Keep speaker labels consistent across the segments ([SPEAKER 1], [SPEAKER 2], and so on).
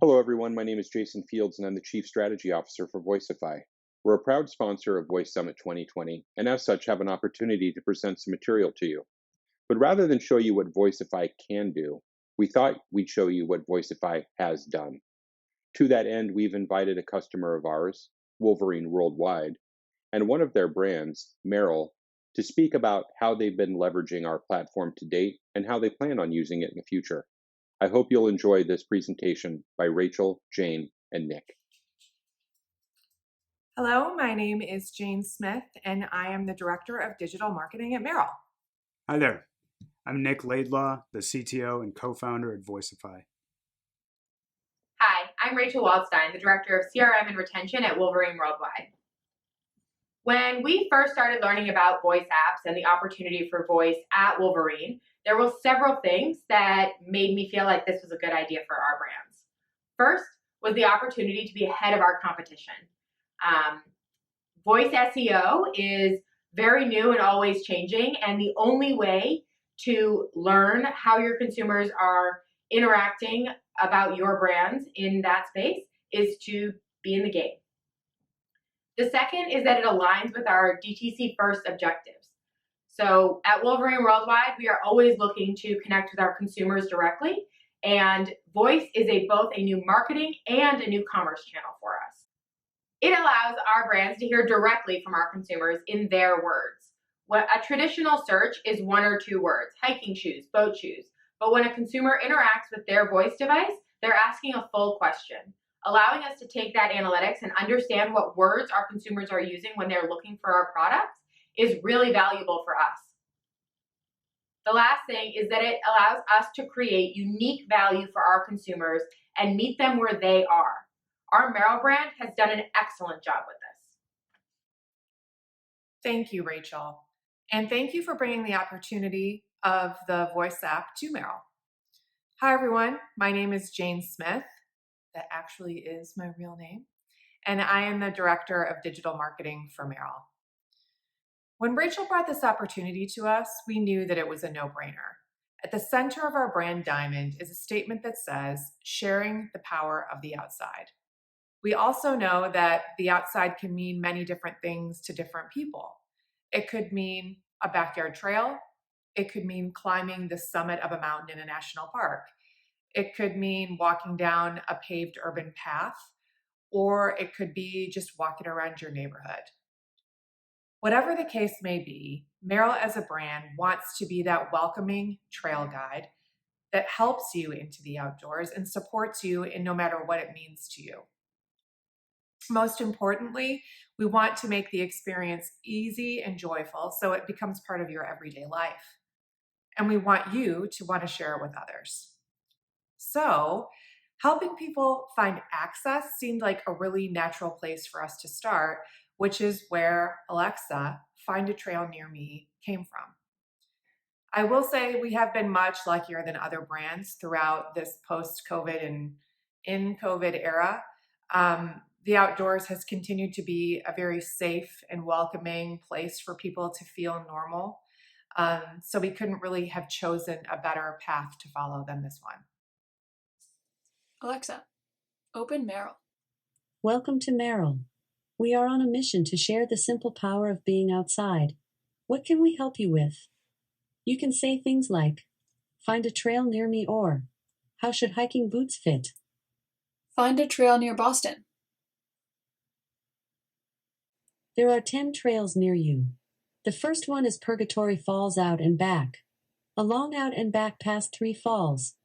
[SPEAKER 1] Hello, everyone. My name is Jason Fields, and I'm the Chief Strategy Officer for Voicify. We're a proud sponsor of Voice Summit 2020, and as such, have an opportunity to present some material to you. But rather than show you what Voicify can do, we thought we'd show you what Voicify has done. To that end, we've invited a customer of ours, Wolverine Worldwide, and one of their brands, Merrell, to speak about how they've been leveraging our platform to date and how they plan on using it in the future. I hope you'll enjoy this presentation by Rachel, Jane, and Nick.
[SPEAKER 2] Hello, my name is Jane Smith, and I am the Director of Digital Marketing at Merrell.
[SPEAKER 3] Hi there. I'm Nick Laidlaw, the CTO and co-founder at Voicify.
[SPEAKER 4] Hi, I'm Rachel Waldstein, the Director of CRM and Retention at Wolverine Worldwide. When we first started learning about voice apps and the opportunity for voice at Wolverine, there were several things that made me feel like this was a good idea for our brands. First was the opportunity to be ahead of our competition. Voice SEO is very new and always changing, and the only way to learn how your consumers are interacting about your brands in that space is to be in the game. The second is that it aligns with our DTC first objectives. So at Wolverine Worldwide, we are always looking to connect with our consumers directly, and voice is both a new marketing and a new commerce channel for us. It allows our brands to hear directly from our consumers in their words. What a traditional search is one or two words, hiking shoes, boat shoes. But when a consumer interacts with their voice device, they're asking a full question. Allowing us to take that analytics and understand what words our consumers are using when they're looking for our products is really valuable for us. The last thing is that it allows us to create unique value for our consumers and meet them where they are. Our Merrell brand has done an excellent job with this.
[SPEAKER 2] Thank you, Rachel. And thank you for bringing the opportunity of the voice app to Merrell. Hi, everyone. My name is Jane Smith. That actually is my real name. And I am the Director of Digital Marketing for Merrell. When Rachel brought this opportunity to us, we knew that it was a no-brainer. At the center of our brand diamond is a statement that says, sharing the power of the outside. We also know that the outside can mean many different things to different people. It could mean a backyard trail. It could mean climbing the summit of a mountain in a national park. It could mean walking down a paved urban path, or it could be just walking around your neighborhood. Whatever the case may be, Merrell as a brand wants to be that welcoming trail guide that helps you into the outdoors and supports you in no matter what it means to you. Most importantly, we want to make the experience easy and joyful so it becomes part of your everyday life. And we want you to want to share it with others. So, helping people find access seemed like a really natural place for us to start, which is where Alexa, Find a Trail Near Me, came from. I will say we have been much luckier than other brands throughout this post-COVID and in COVID era. The outdoors has continued to be a very safe and welcoming place for people to feel normal. So we couldn't really have chosen a better path to follow than this one.
[SPEAKER 5] Alexa, open Merrell.
[SPEAKER 6] Welcome to Merrell. We are on a mission to share the simple power of being outside. What can we help you with? You can say things like, find a trail near me, or how should hiking boots fit?
[SPEAKER 5] Find a trail near Boston.
[SPEAKER 6] There are 10 trails near you. The first one is Purgatory Falls out and back. A long out and back past 3 falls.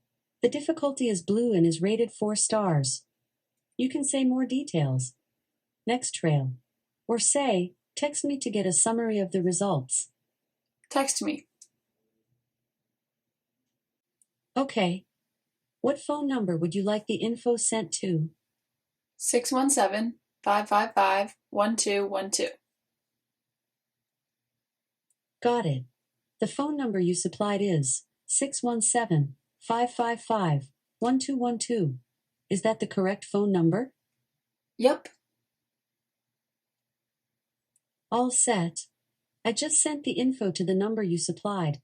[SPEAKER 6] The difficulty is blue and is rated 4 stars. You can say more details. Next trail. Or say, text me to get a summary of the results.
[SPEAKER 5] Text me.
[SPEAKER 6] Okay. What phone number would you like the info sent to?
[SPEAKER 5] 617-555-1212.
[SPEAKER 6] Got it. The phone number you supplied is 617-555-1212. Is that the correct phone number?
[SPEAKER 5] Yep.
[SPEAKER 6] All set. I just sent the info to the number you supplied.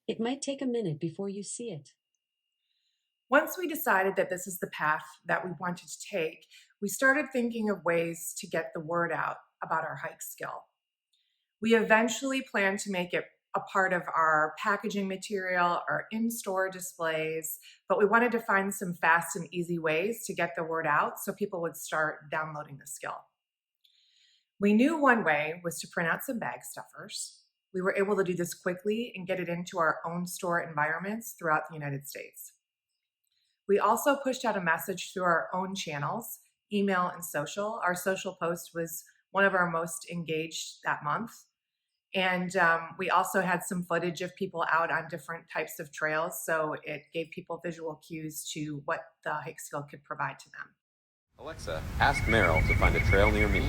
[SPEAKER 6] It might take a minute before you see it.
[SPEAKER 2] Once we decided that this is the path that we wanted to take, we started thinking of ways to get the word out about our hike skill. We eventually planned to make it a part of our packaging material, our in-store displays, but we wanted to find some fast and easy ways to get the word out so people would start downloading the skill. We knew one way was to print out some bag stuffers. We were able to do this quickly and get it into our own store environments throughout the United States. We also pushed out a message through our own channels, email and social. Our social post was one of our most engaged that month. And we also had some footage of people out on different types of trails, so it gave people visual cues to what the hike skill could provide to them.
[SPEAKER 7] Alexa, ask Merrell to find a trail near me.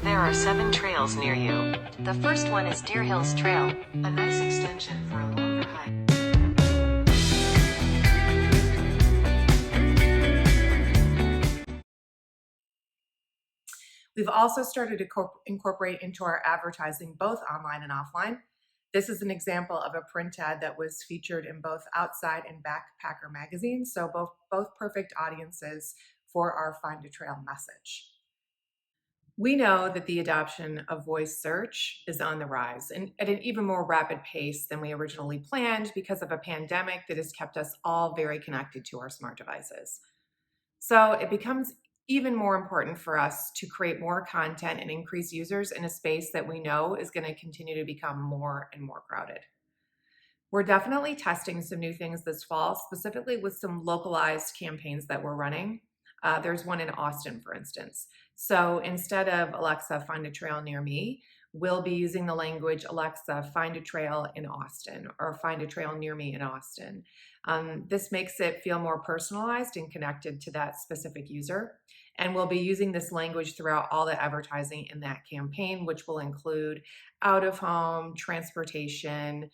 [SPEAKER 8] There are 7 trails near you. The first one is Deer Hills Trail, a nice extension for a longer hike.
[SPEAKER 2] We've also started to incorporate into our advertising both online and offline. This is an example of a print ad that was featured in both Outside and Backpacker magazines, so both perfect audiences for our Find a Trail message. We know that the adoption of voice search is on the rise and at an even more rapid pace than we originally planned because of a pandemic that has kept us all very connected to our smart devices. So it becomes even more important for us to create more content and increase users in a space that we know is going to continue to become more and more crowded. We're definitely testing some new things this fall, specifically with some localized campaigns that we're running. There's one in Austin, for instance. So instead of Alexa, find a trail near me, we'll be using the language, Alexa, find a trail in Austin, or find a trail near me in Austin. This makes it feel more personalized and connected to that specific user. And we'll be using this language throughout all the advertising in that campaign, which will include out of home, transportation,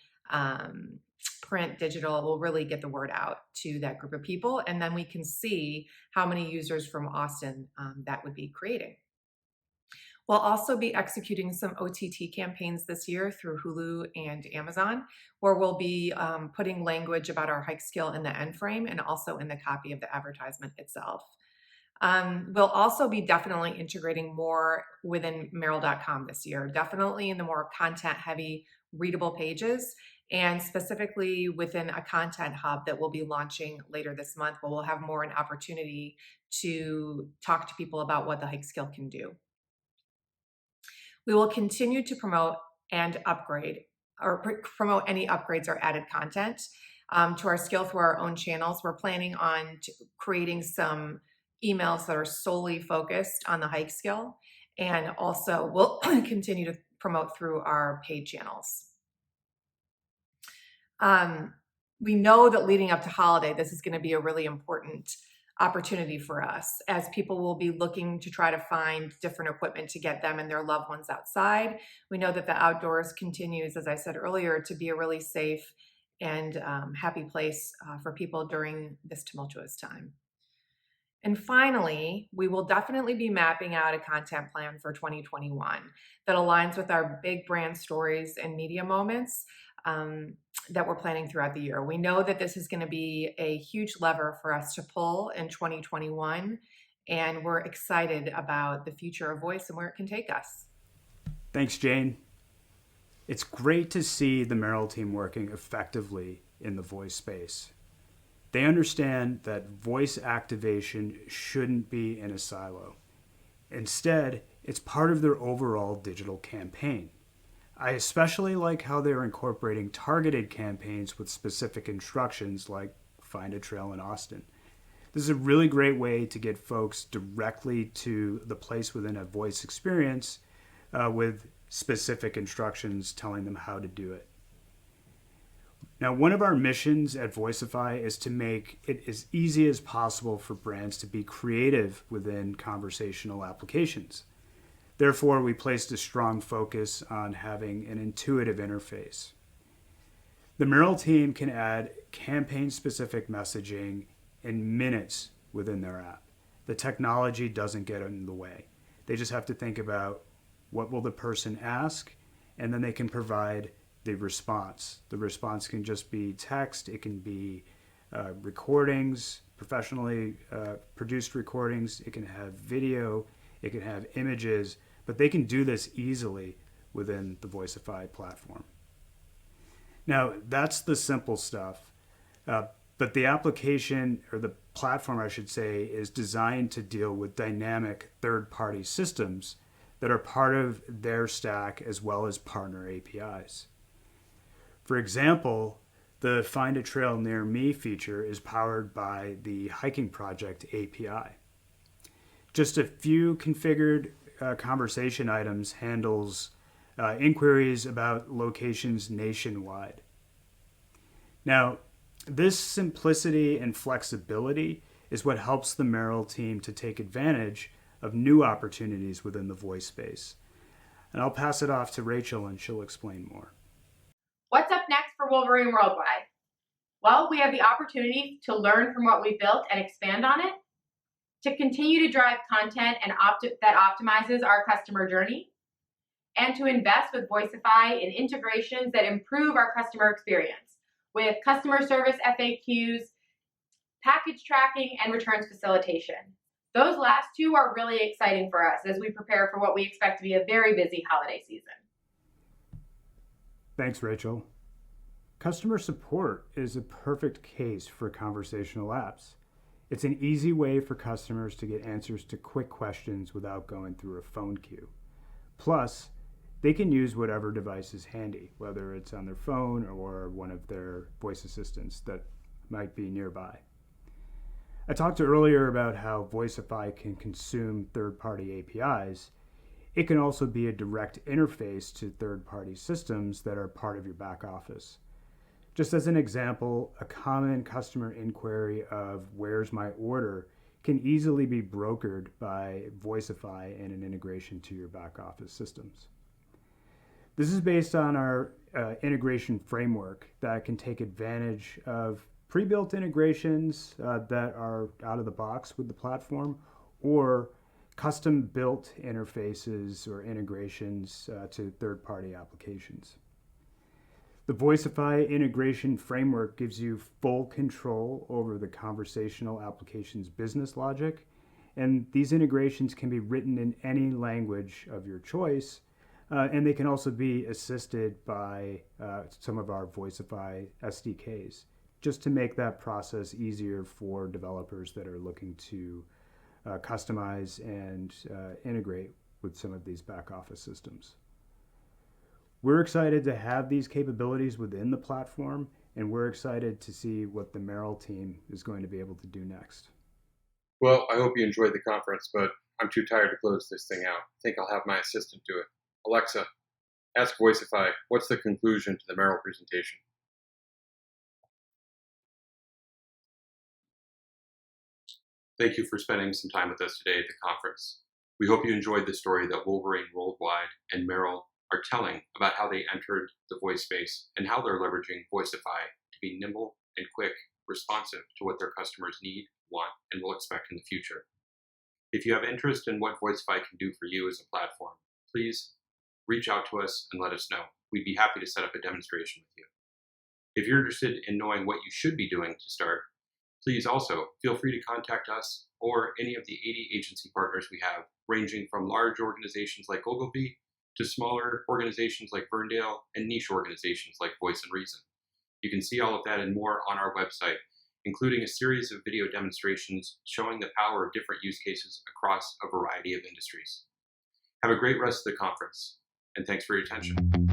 [SPEAKER 2] print, digital. Will really get the word out to that group of people. And then we can see how many users from Austin that would be creating. We'll also be executing some OTT campaigns this year through Hulu and Amazon, where we'll be putting language about our hike skill in the end frame and also in the copy of the advertisement itself. We'll also be definitely integrating more within Merrell.com this year, definitely in the more content-heavy, readable pages, and specifically within a content hub that we'll be launching later this month, where we'll have more an opportunity to talk to people about what the hike skill can do. We will continue to promote and upgrade, or promote any upgrades or added content to our skill through our own channels. We're planning on creating some emails that are solely focused on the hike skill, and also we'll continue to promote through our paid channels. We know that leading up to holiday, this is going to be a really important opportunity for us, as people will be looking to try to find different equipment to get them and their loved ones outside. We know that the outdoors continues, as I said earlier, to be a really safe and happy place for people during this tumultuous time. And finally, we will definitely be mapping out a content plan for 2021 that aligns with our big brand stories and media moments that we're planning throughout the year. We know that this is going to be a huge lever for us to pull in 2021, and we're excited about the future of voice and where it can take us.
[SPEAKER 3] Thanks, Jane. It's great to see the Merrell team working effectively in the voice space. They understand that voice activation shouldn't be in a silo. Instead, it's part of their overall digital campaign. I especially like how they're incorporating targeted campaigns with specific instructions like find a trail in Austin. This is a really great way to get folks directly to the place within a voice experience with specific instructions telling them how to do it. Now, one of our missions at Voicify is to make it as easy as possible for brands to be creative within conversational applications. Therefore, we placed a strong focus on having an intuitive interface. The Merrell team can add campaign-specific messaging in minutes within their app. The technology doesn't get in the way. They just have to think about what will the person ask, and then they can provide the response. The response can just be text, it can be recordings, professionally produced recordings. It can have video. It can have images. But they can do this easily within the Voicify platform. Now, that's the simple stuff. But the application, or the platform, I should say, is designed to deal with dynamic third-party systems that are part of their stack as well as partner APIs. For example, the Find a Trail Near Me feature is powered by the Hiking Project API. Just a few configured conversation items handles inquiries about locations nationwide. Now, this simplicity and flexibility is what helps the Merrell team to take advantage of new opportunities within the voice space. And I'll pass it off to Rachel and she'll explain more.
[SPEAKER 4] What's up next for Wolverine Worldwide? Well, we have the opportunity to learn from what we built and expand on it, to continue to drive content and that optimizes our customer journey, and to invest with Voicify in integrations that improve our customer experience with customer service FAQs, package tracking, and returns facilitation. Those last two are really exciting for us as we prepare for what we expect to be a very busy holiday season.
[SPEAKER 3] Thanks, Rachel. Customer support is a perfect case for conversational apps. It's an easy way for customers to get answers to quick questions without going through a phone queue. Plus, they can use whatever device is handy, whether it's on their phone or one of their voice assistants that might be nearby. I talked earlier about how Voicify can consume third-party APIs. It can also be a direct interface to third-party systems that are part of your back office. Just as an example, a common customer inquiry of "where's my order" can easily be brokered by Voicify and an integration to your back office systems. This is based on our integration framework that can take advantage of pre-built integrations that are out of the box with the platform, or custom-built interfaces or integrations to third-party applications. The Voicify integration framework gives you full control over the conversational application's business logic, and these integrations can be written in any language of your choice, and they can also be assisted by some of our Voicify SDKs, just to make that process easier for developers that are looking to customize and integrate with some of these back office systems. We're excited to have these capabilities within the platform, and we're excited to see what the Merrell team is going to be able to do next.
[SPEAKER 1] Well, I hope you enjoyed the conference, but I'm too tired to close this thing out. I think I'll have my assistant do it. Alexa, ask Voicify, what's the conclusion to the Merrell presentation? Thank you for spending some time with us today at the conference. We hope you enjoyed the story that Wolverine Worldwide and Merrell are telling about how they entered the voice space and how they're leveraging Voicify to be nimble and quick, responsive to what their customers need, want, and will expect in the future. If you have interest in what Voicify can do for you as a platform, please reach out to us and let us know. We'd be happy to set up a demonstration with you. If you're interested in knowing what you should be doing to start, please also feel free to contact us or any of the 80 agency partners we have, ranging from large organizations like Ogilvy to smaller organizations like Verndale and niche organizations like Voice and Reason. You can see all of that and more on our website, including a series of video demonstrations showing the power of different use cases across a variety of industries. Have a great rest of the conference, and thanks for your attention.